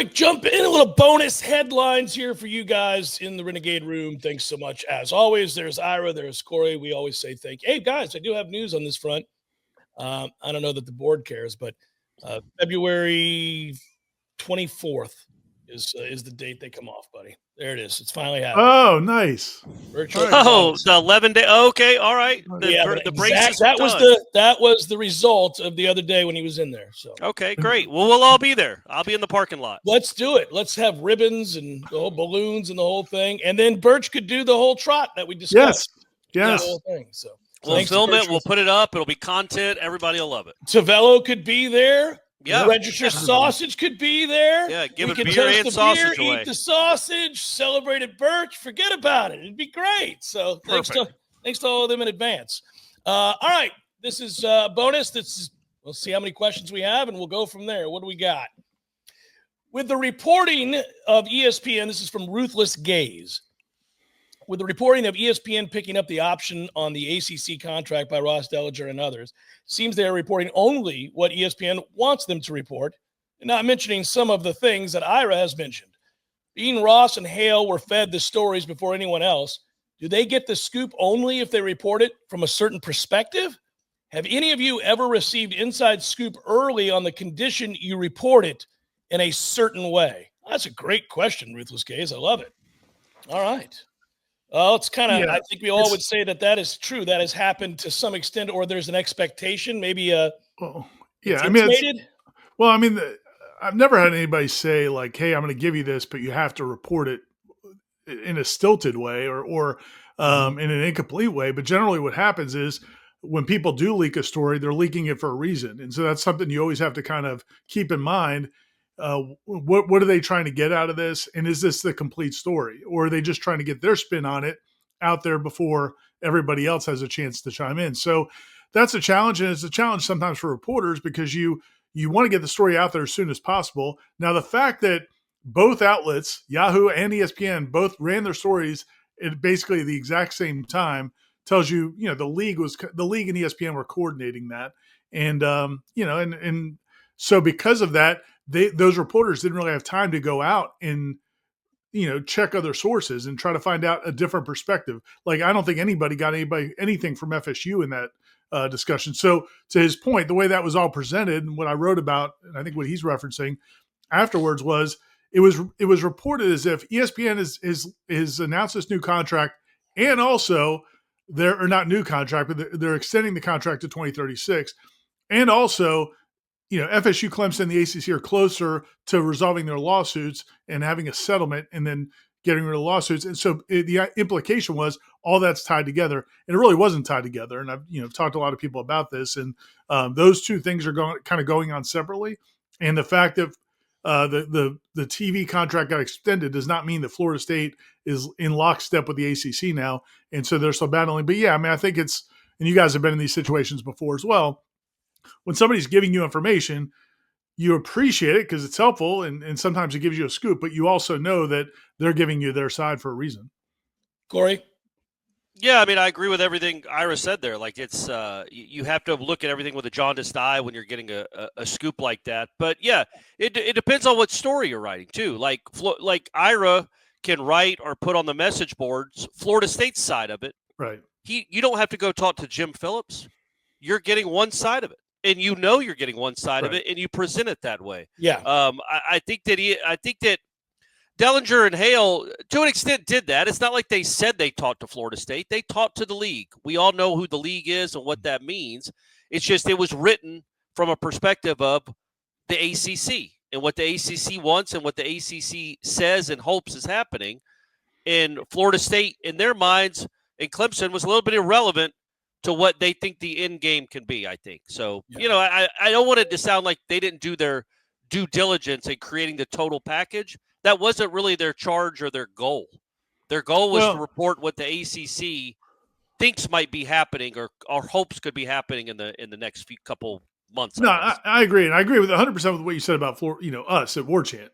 quick jump in, a little bonus headlines here for you guys in the Renegade Room. Thanks so much. As always, there's Ira, there's Corey. We always say thank you. Hey, guys, I do have news on this front. I don't know that the board cares, but February 24th is the date they come off, buddy. There it is. It's finally happening. Oh, nice. Virtual the 11 day. Okay, all right. The braces that was the result of the other day when he was in there. So okay, great. Well, we'll all be there. I'll be in the parking lot. Let's do it. Let's have ribbons and the whole balloons and the whole thing, and then Birch could do the whole trot that we discussed. Yes. The whole thing. So we'll film it. We'll put it up. It'll be content. Everybody will love it. Tavello could be there. Yeah. Register Sausage could be there. Yeah, give it beer and sausage away. Eat the sausage, celebrate at Birch, forget about it. It'd be great. So thanks to all of them in advance. All right, this is bonus. We'll see how many questions we have, and we'll go from there. What do we got? With the reporting of ESPN, this is from Ruthless Gaze. With the reporting of ESPN picking up the option on the ACC contract by Ross Dellinger and others, seems they are reporting only what ESPN wants them to report, and not mentioning some of the things that Ira has mentioned. Being Ross and Hale were fed the stories before anyone else, do they get the scoop only if they report it from a certain perspective? Have any of you ever received inside scoop early on the condition you report it in a certain way? That's a great question, Ruthless Gaze. I love it. All right. Well, it's kind of, I think we all would say that is true. That has happened to some extent, or there's an expectation, maybe intimidated. I've never had anybody say like, hey, I'm going to give you this, but you have to report it in a stilted way or in an incomplete way. But generally what happens is when people do leak a story, they're leaking it for a reason. And so that's something you always have to kind of keep in mind. What are they trying to get out of this? And is this the complete story? Or are they just trying to get their spin on it out there before everybody else has a chance to chime in? So that's a challenge. And it's a challenge sometimes for reporters because you want to get the story out there as soon as possible. Now, the fact that both outlets, Yahoo and ESPN, both ran their stories at basically the exact same time tells you, the league and ESPN were coordinating that. And, and so because of that, those reporters didn't really have time to go out and, check other sources and try to find out a different perspective. Like, I don't think anybody got anything from FSU in that discussion. So to his point, the way that was all presented and what I wrote about, and I think what he's referencing afterwards was it was reported as if ESPN is announced this new contract and also they're not new contract, but they're extending the contract to 2036. And also, FSU, Clemson, the ACC are closer to resolving their lawsuits and having a settlement and then getting rid of lawsuits. And so the implication was all that's tied together. And it really wasn't tied together. And I've talked to a lot of people about this. And those two things are going on separately. And the fact that the TV contract got extended does not mean that Florida State is in lockstep with the ACC now. And so they're still battling. But yeah, I think it's, and you guys have been in these situations before as well. When somebody's giving you information, you appreciate it because it's helpful and sometimes it gives you a scoop, but you also know that they're giving you their side for a reason. Corey? Yeah, I agree with everything Ira said there. Like it's you have to look at everything with a jaundiced eye when you're getting a scoop like that. But yeah, it depends on what story you're writing too. Like Ira can write or put on the message boards Florida State's side of it. Right. You don't have to go talk to Jim Phillips. You're getting one side of it. And you're getting one side of it, and you present it that way. Yeah. I think that Dellinger and Hale, to an extent, did that. It's not like they said they talked to Florida State. They talked to the league. We all know who the league is and what that means. It's just it was written from a perspective of the ACC and what the ACC wants and what the ACC says and hopes is happening. And Florida State, in their minds, and Clemson was a little bit irrelevant to what they think the end game can be, I think. So, I don't want it to sound like they didn't do their due diligence in creating the total package. That wasn't really their charge or their goal. Their goal was to report what the ACC thinks might be happening or hopes could be happening in the next few couple months. No, I agree. And I agree with 100% with what you said about us at Warchant.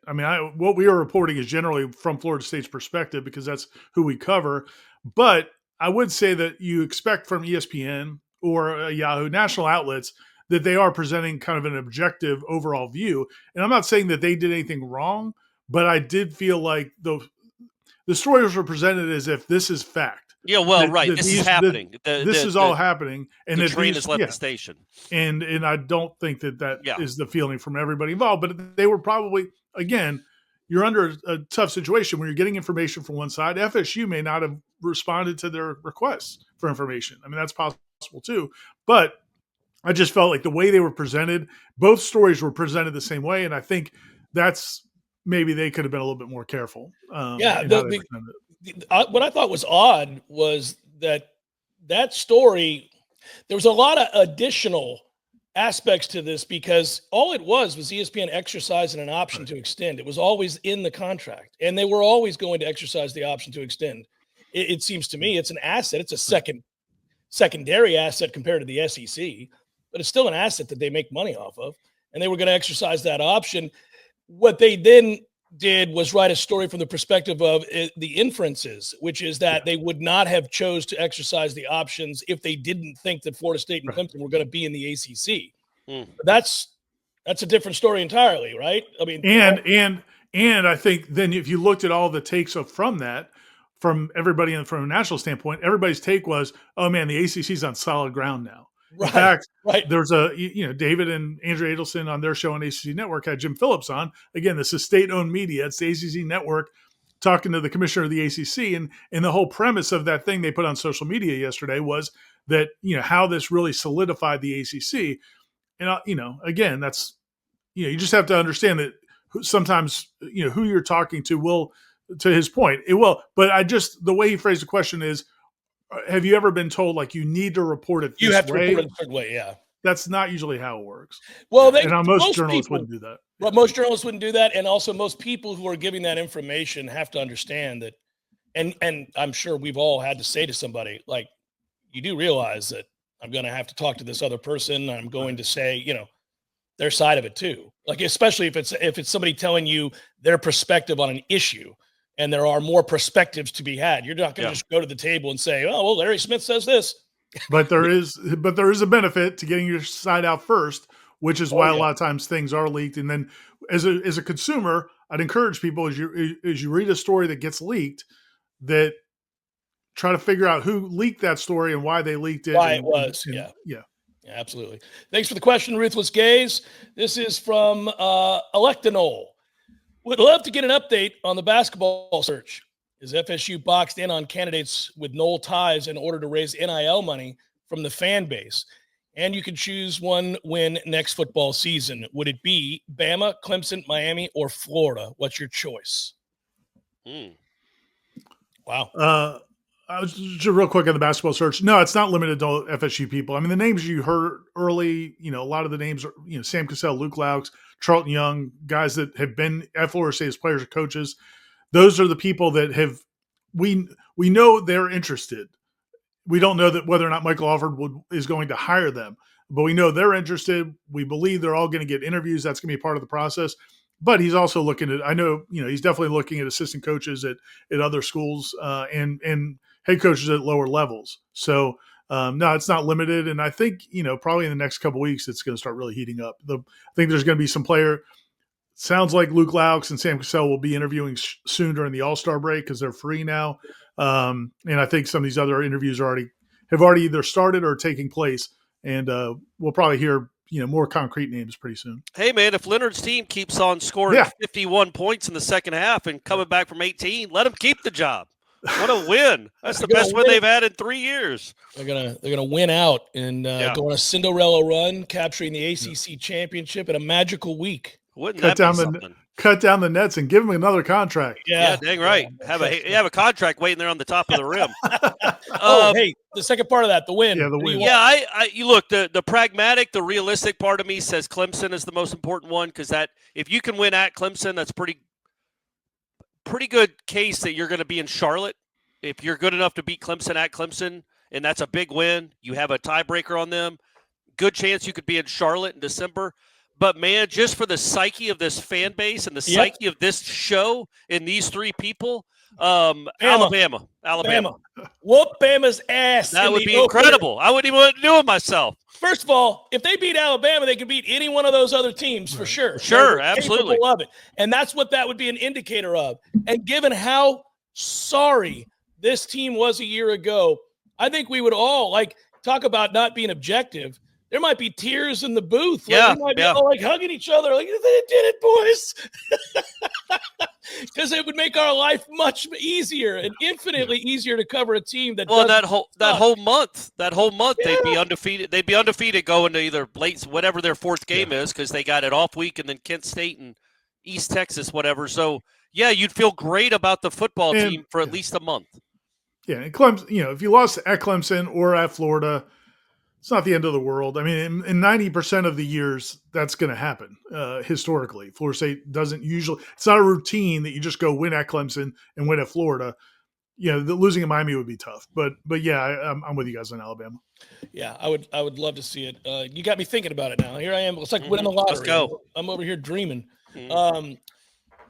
What we are reporting is generally from Florida State's perspective because that's who we cover. But I would say that you expect from ESPN or Yahoo national outlets that they are presenting kind of an objective overall view. And I'm not saying that they did anything wrong, but I did feel like the stories were presented as if this is fact. Yeah, well, right. This is happening. This is all happening, and the train has left the station. And I don't think that is the feeling from everybody involved. But they were probably, again, you're under a tough situation when you're getting information from one side. FSU may not have responded to their requests for information. I mean, that's possible too. But I just felt like the way they were presented, both stories were presented the same way, and I think that's maybe they could have been a little bit more careful. What I thought was odd was that story, there was a lot of additional aspects to this because all it was ESPN exercising an option to extend. It was always in the contract, and they were always going to exercise the option to extend. It seems to me it's an asset. It's a secondary asset compared to the SEC, but it's still an asset that they make money off of, and they were going to exercise that option. What they then did was write a story from the perspective of the inferences, which is that they would not have chose to exercise the options if they didn't think that Florida State and Clemson were going to be in the ACC. That's a different story entirely, right? I mean, and I think then if you looked at all the takes from that, from everybody from a national standpoint, everybody's take was, oh man, the ACC's on solid ground now. In fact, there's David and Andrew Adelson on their show on ACC Network had Jim Phillips on. Again, this is state-owned media. It's the ACC Network talking to the commissioner of the ACC. And the whole premise of that thing they put on social media yesterday was that, how this really solidified the ACC. And, again, that's, you just have to understand that sometimes, who you're talking to will, to his point, it will. But the way he phrased the question is, have you ever been told like you need to report it this way? You have to report it a certain way, yeah. That's not usually how it works. Well, most journalists wouldn't do that. Well, most journalists wouldn't do that, and also most people who are giving that information have to understand that. And I'm sure we've all had to say to somebody, like, you do realize that I'm going to have to talk to this other person. I'm going to say, their side of it too. Like, especially if it's somebody telling you their perspective on an issue. And there are more perspectives to be had. You're not going to just go to the table and say, "Oh, well, Larry Smith says this." But there is a benefit to getting your side out first, which is why a lot of times things are leaked. And then, as a consumer, I'd encourage people as you read a story that gets leaked, that try to figure out who leaked that story and why they leaked it. Why it was, yeah, absolutely. Thanks for the question, Ruthless Gaze. This is from Electanol. Would love to get an update on the basketball search. Is FSU boxed in on candidates with Nole ties in order to raise NIL money from the fan base? And you can choose one win next football season. Would it be Bama, Clemson, Miami, or Florida? What's your choice? Wow. I was just real quick on the basketball search. No, it's not limited to FSU people. I mean, the names you heard early, a lot of the names are, Sam Cassell, Luke Laux, Charlton Young, guys that have been at Florida State as players or coaches. Those are the people that we know they're interested. We don't know that whether or not Michael Alford is going to hire them, but we know they're interested. We believe they're all going to get interviews. That's going to be part of the process. But he's also looking at, I know, he's definitely looking at assistant coaches at other schools and head coaches at lower levels. So, no, it's not limited. And I think, probably in the next couple of weeks, it's going to start really heating up. I think there's going to be some player. Sounds like Luke Laux and Sam Cassell will be interviewing soon during the All-Star break because they're free now. And I think some of these other interviews have already either started or taking place. And we'll probably hear, more concrete names pretty soon. Hey, man, if Leonard's team keeps on scoring 51 points in the second half and coming back from 18, let him keep the job. What a win. That's the best win they've had in 3 years. They're gonna win out and go on a Cinderella run, capturing the ACC championship in a magical week. Wouldn't that be something? Cut down the nets and give him another contract. Yeah, dang right. Have a contract waiting there on the top of the rim. Hey, the second part of that, the win. Yeah, the win. Yeah, you look, the pragmatic, the realistic part of me says Clemson is the most important one because that if you can win at Clemson, that's pretty good case that you're going to be in Charlotte. If you're good enough to beat Clemson at Clemson, and that's a big win, you have a tiebreaker on them, good chance you could be in Charlotte in December. But, man, just for the psyche of this fan base and the psyche of this show and these three people, Alabama. Whoop Bama's ass. That would be incredible. I wouldn't even want to do it myself. First of all, if they beat Alabama, they could beat any one of those other teams for sure. Sure, absolutely. Capable of it. And that's what that would be an indicator of. And given how sorry this team was a year ago, I think we would all talk about not being objective. There might be tears in the booth. We might be all hugging each other. They did it, boys. Because it would make our life much easier and infinitely easier to cover a team that. Well, that whole month, they'd be undefeated. They'd be undefeated going to either late, whatever their fourth game is, because they got it off week, and then Kent State and East Texas, whatever. So you'd feel great about the football team for at least a month. Yeah, and Clemson. If you lost at Clemson or at Florida, it's not the end of the world. I mean, in 90% of the years, that's going to happen historically. Florida State doesn't usually – it's not a routine that you just go win at Clemson and win at Florida. Losing at Miami would be tough. But yeah, I'm with you guys on Alabama. Yeah, I would love to see it. You got me thinking about it now. Here I am. It's like winning the lottery. Let's go. I'm over here dreaming.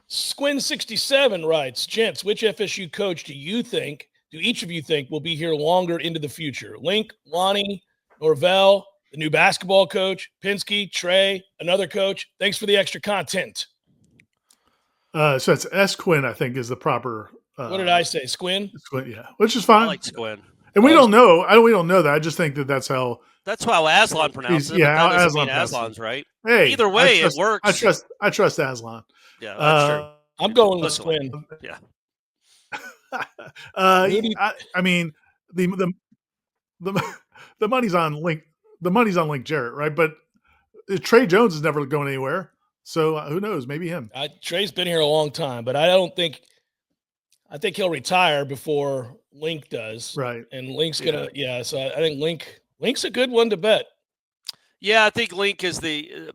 Squin67 writes, gents, which FSU coach do each of you think will be here longer into the future? Link, Lonnie, Norvell, the new basketball coach, Pinsky, Trey, another coach. Thanks for the extra content. So it's S. Quinn, I think, is the proper. What did I say? Squin? Squin, yeah, which is fine. I like Squin. And we don't know. We don't know that. I just think that's how. That's how Aslan pronounces it. Yeah, Aslan's right. Hey, either way, it works. I trust Aslan. Yeah, that's true. I'm going with Squin. Yeah. I mean the money's on Link. The money's on Link Jarrett, right? But Trey Jones is never going anywhere. So who knows? Maybe him. Trey's been here a long time, but I think he'll retire before Link does. Right. And Link's gonna. Yeah. So I think Link's a good one to bet. Yeah, I think Link is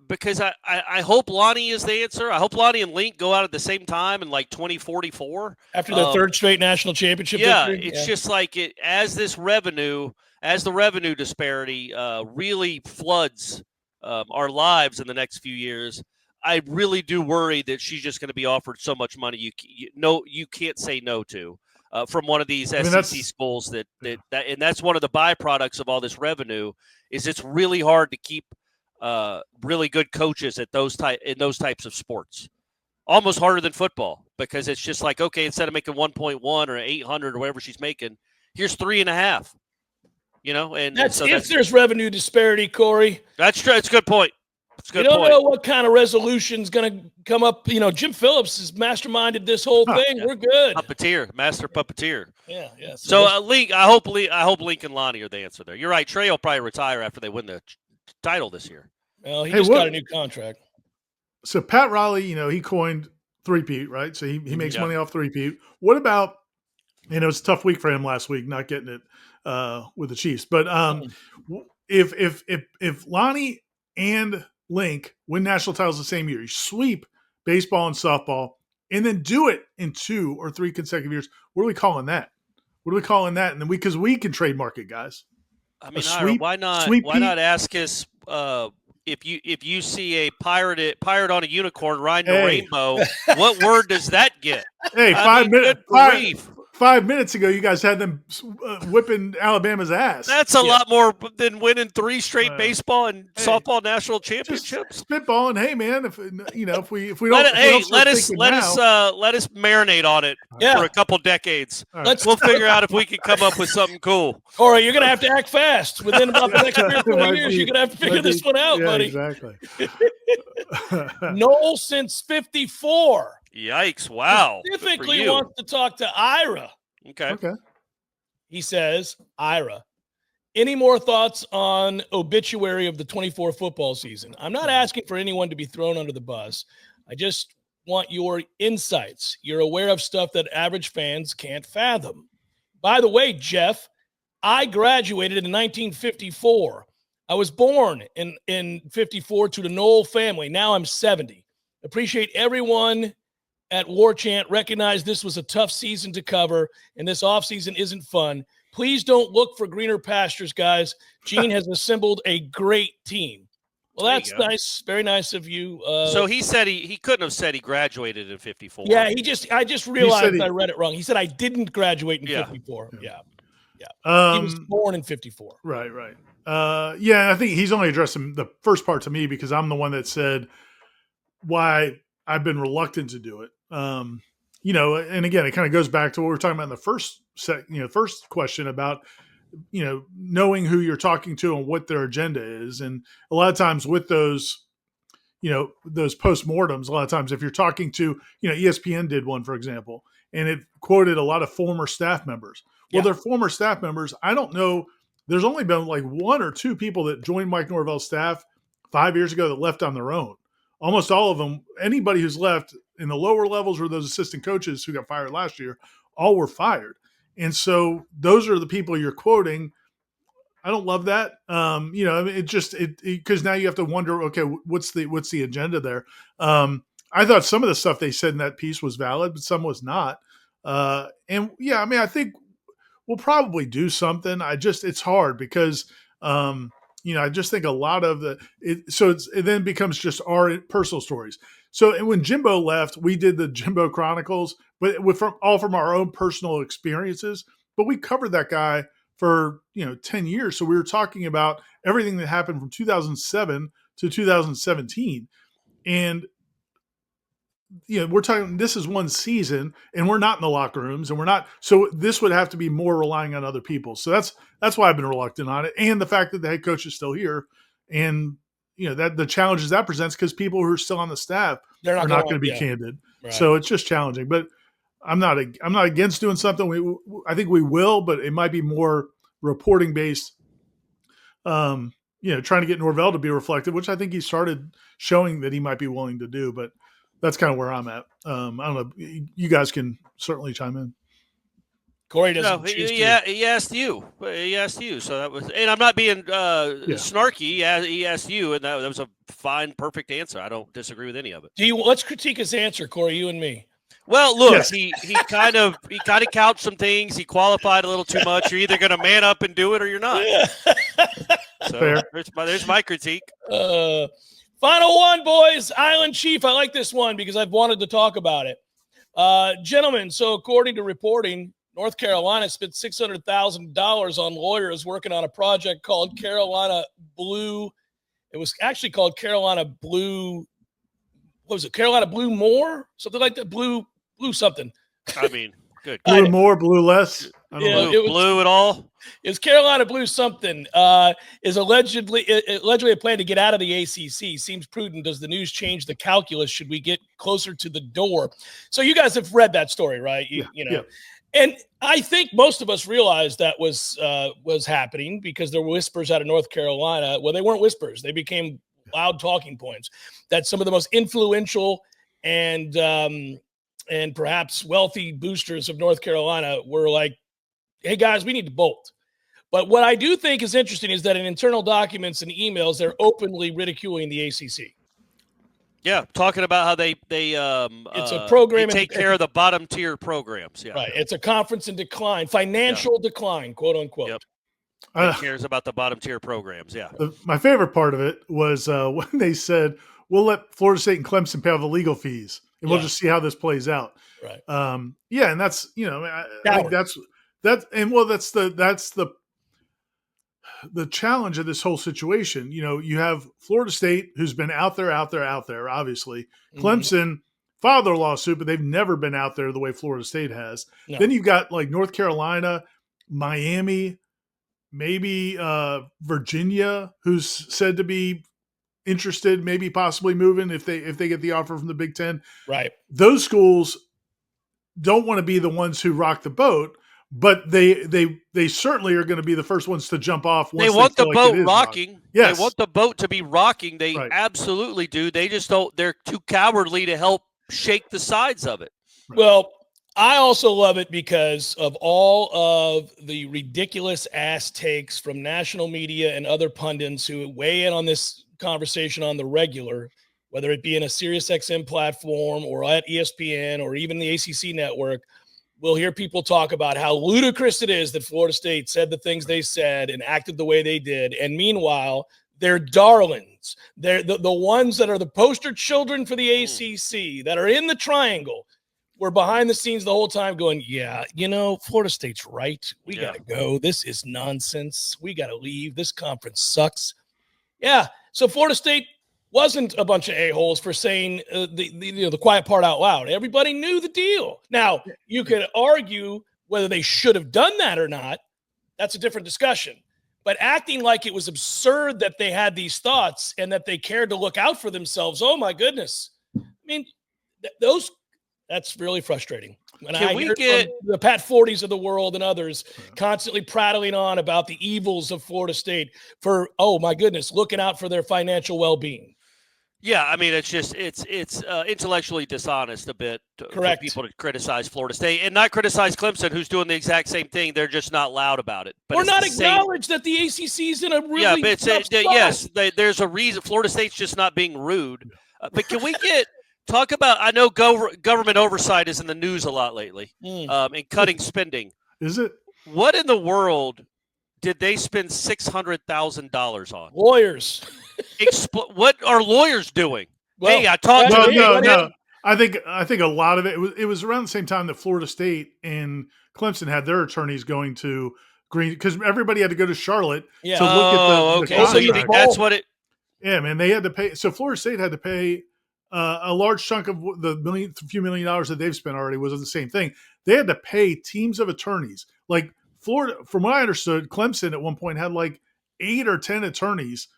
because I hope Lonnie is the answer. I hope Lonnie and Link go out at the same time in 2044 after their third straight national championship. Yeah, victory. It's just like as the revenue disparity really floods our lives in the next few years. I really do worry that she's just going to be offered so much money you can't say no to from one of these SEC schools that and that's one of the byproducts of all this revenue. Is it's really hard to keep really good coaches at in those types of sports. Almost harder than football because it's just like, okay, instead of making 1.1 or 800 or whatever she's making, here's 3.5. And that's if there's revenue disparity, Corey. That's true. It's a good point. You don't know what kind of resolution's going to come up. Jim Phillips has masterminded this whole thing. Yeah. We're good. Master puppeteer. Yeah. So Link, I hope Link and Lonnie are the answer there. You're right. Trey will probably retire after they win the title this year. Well, he just got a new contract. So Pat Riley, he coined three-peat, right? So he makes money off three-peat. What about, it's a tough week for him last week, not getting it with the Chiefs. But if Lonnie and Link win national titles the same year, you sweep baseball and softball, and then do it in 2 or 3 consecutive years. What are we calling that? And then because we can trademark it, guys. I mean, Ira, why not ask us if you see a pirate on a unicorn riding a rainbow, what word does that get? Hey, 5 minutes ago, you guys had them whipping Alabama's ass. That's a lot more than winning 3 straight basebol and softball national championships. Spitballing, hey man, if we don't, let us marinate on it for a couple decades. Right. We'll figure out if we can come up with something cool. Corey, you're gonna have to act fast. Within about the next 3 or 4 years, you're gonna have to figure this one out, buddy. Exactly. Noles since '54. Yikes! Wow. Specifically wants to talk to Ira. Okay. He says, Ira, any more thoughts on obituary of the 24 football season? I'm not asking for anyone to be thrown under the bus. I just want your insights. You're aware of stuff that average fans can't fathom. By the way, Jeff, I graduated in 1954. I was born in 54 to the Noles family. Now I'm 70. Appreciate everyone at Warchant. Recognize this was a tough season to cover, and this offseason isn't fun. Please don't look for greener pastures, guys. Gene has assembled a great team. Well, that's nice. Very nice of you. So he said he couldn't have said he graduated in 54. Yeah, I just realized I read it wrong. He said I didn't graduate in 54. Yeah. He was born in 54. Right. Yeah, I think he's only addressing the first part to me because I'm the one that said why I've been reluctant to do it. And again, it kind of goes back to what we were talking about in the first question about, knowing who you're talking to and what their agenda is. And a lot of times with those, those postmortems, a lot of times if you're talking to, ESPN did one, for example, and it quoted a lot of former staff members. Well, they're former staff members. I don't know. There's only been like one or two people that joined Mike Norvell's staff 5 years ago that left on their own. Almost all of them, anybody who's left in the lower levels or those assistant coaches who got fired last year, all were fired. And so those are the people you're quoting. I don't love that. Because now you have to wonder, okay, what's the agenda there? I thought some of the stuff they said in that piece was valid, but some was not. I think we'll probably do something. It's hard because, I just think a lot of it then becomes just our personal stories. So when Jimbo left, we did the Jimbo Chronicles, but from our own personal experiences. But we covered that guy for 10 years. So we were talking about everything that happened from 2007 to 2017, and we're talking. This is one season, and we're not in the locker rooms, and we're not. So this would have to be more relying on other people. So that's why I've been reluctant on it, and the fact that the head coach is still here, and that the challenges that presents because people who are still on the staff are not going to be candid. Right. So it's just challenging. But I'm not against doing something. I think we will, but it might be more reporting based. Trying to get Norvell to be reflective, which I think he started showing that he might be willing to do. But that's kind of where I'm at. I don't know. You guys can certainly chime in. Corey doesn't. He asked you. He asked you. So that was, and I'm not being snarky. He asked you, and that was a fine, perfect answer. I don't disagree with any of it. Let's critique his answer, Corey. You and me. Well, look, yes. he kind of couched some things. He qualified a little too much. You're either going to man up and do it, or you're not. So fair. There's my critique. Final one, boys. Island Chief. I like this one because I've wanted to talk about it. Gentlemen, so according to reporting, North Carolina spent $600,000 on lawyers working on a project called Carolina Blue. It was actually called Carolina Blue. What was it? Carolina Blue More? Something like that. Blue something. I mean, good. Blue more, blue less. Blue at all? Is Carolina Blue something? Is allegedly a plan to get out of the ACC. Seems prudent. Does the news change the calculus? Should we get closer to the door? So you guys have read that story, right? You know. And I think most of us realized that was happening because there were whispers out of North Carolina. Well, they weren't whispers. They became loud talking points that some of the most influential and perhaps wealthy boosters of North Carolina were like, hey, guys, we need to bolt. But what I do think is interesting is that in internal documents and emails, they're openly ridiculing the ACC. Yeah, talking about how they it's a program they take care of the bottom tier programs. Yeah, right. It's a conference in decline, financial decline, quote unquote. Yep. Who cares about the bottom tier programs? Yeah. My favorite part of it was when they said we'll let Florida State and Clemson pay all the legal fees, and we'll just see how this plays out. Right. And that's I think that's the challenge of this whole situation. You have Florida State, who's been out there, obviously. Clemson filed their lawsuit, but they've never been out there the way Florida State has. No. Then you've got like North Carolina, Miami, maybe Virginia, who's said to be interested, maybe possibly moving if they get the offer from the Big Ten. Right. Those schools don't want to be the ones who rock the boat. But they certainly are going to be the first ones to jump off. Once they want the boat rocking. Yes. They want the boat to be rocking. They absolutely do. They just don't. They're too cowardly to help shake the sides of it. Right. Well, I also love it because of all of the ridiculous ass takes from national media and other pundits who weigh in on this conversation on the regular, whether it be in a SiriusXM platform or at ESPN or even the ACC network. We'll hear people talk about how ludicrous it is that Florida State said the things they said and acted the way they did. And meanwhile, They're darlings. They're the ones that are the poster children for the ACC that are in the triangle. We're behind the scenes the whole time going, yeah, Florida State's right. We got to go. This is nonsense. We got to leave. This conference sucks. Yeah. So Florida State wasn't a bunch of a-holes for saying the quiet part out loud. Everybody knew the deal. Now, you could argue whether they should have done that or not. That's a different discussion. But acting like it was absurd that they had these thoughts and that they cared to look out for themselves, oh, my goodness. I mean, that's really frustrating. When I hear from the Pat Forties of the world and others constantly prattling on about the evils of Florida State for, oh, my goodness, looking out for their financial well-being. Yeah, I mean, it's intellectually dishonest a bit for people to criticize Florida State and not criticize Clemson, who's doing the exact same thing. They're just not loud about it. But or not acknowledge that the ACC is in a really tough spot. Yes, there's a reason. Florida State's just not being rude. But can we talk about? I know government oversight is in the news a lot lately, and cutting spending. Is it? What in the world did they spend $600,000 on? Lawyers. What are lawyers doing? Well, hey, I talked to no. I think a lot of it was around the same time that Florida State and Clemson had their attorneys going to Green, because everybody had to go to Charlotte to look at the contract. So you think that's what it? Yeah, man, they had to pay. So Florida State had to pay a large chunk of the few $1 million that they've spent already was the same thing. They had to pay teams of attorneys. Like Florida, from what I understood, Clemson at one point had like 8 or 10 attorneys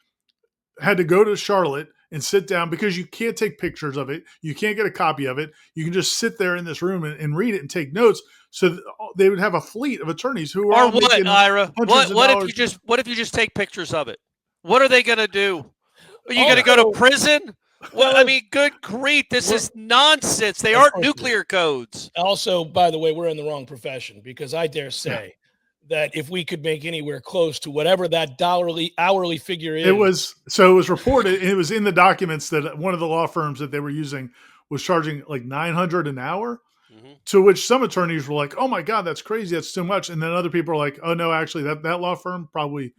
had to go to Charlotte and sit down because you can't take pictures of it. You can't get a copy of it. You can just sit there in this room and read it and take notes. So they would have a fleet of attorneys who are what, Ira? What if you just take pictures of it? What are they going to do? Are you going to go to prison? Well, I mean, good grief. This is nonsense. They aren't nuclear codes. Also, by the way, we're in the wrong profession because I dare say that if we could make anywhere close to whatever that hourly figure is. It was reported, it was in the documents that one of the law firms that they were using was charging like $900 an hour, to which some attorneys were like, oh my God, that's crazy. That's too much. And then other people are like, oh no, actually that law firm that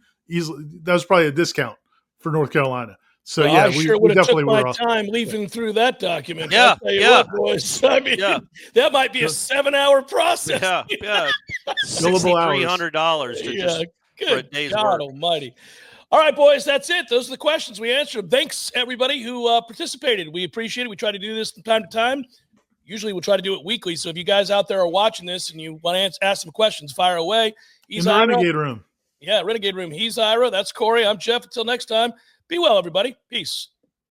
was probably a discount for North Carolina. So well, yeah, I sure we definitely would have took my time leafing through that document. Yeah, I'll tell you what, boys. I mean, that might be a 7-hour process. Yeah. $6,300 for a day's God work. Almighty. All right, boys, that's it. Those are the questions. We answered them. Thanks, everybody who participated. We appreciate it. We try to do this from time to time. Usually we'll try to do it weekly. So if you guys out there are watching this and you want to ask some questions, fire away. In the Renegade Room. Yeah, Renegade Room. He's Ira. That's Corey. I'm Jeff. Until next time, be well, everybody. Peace.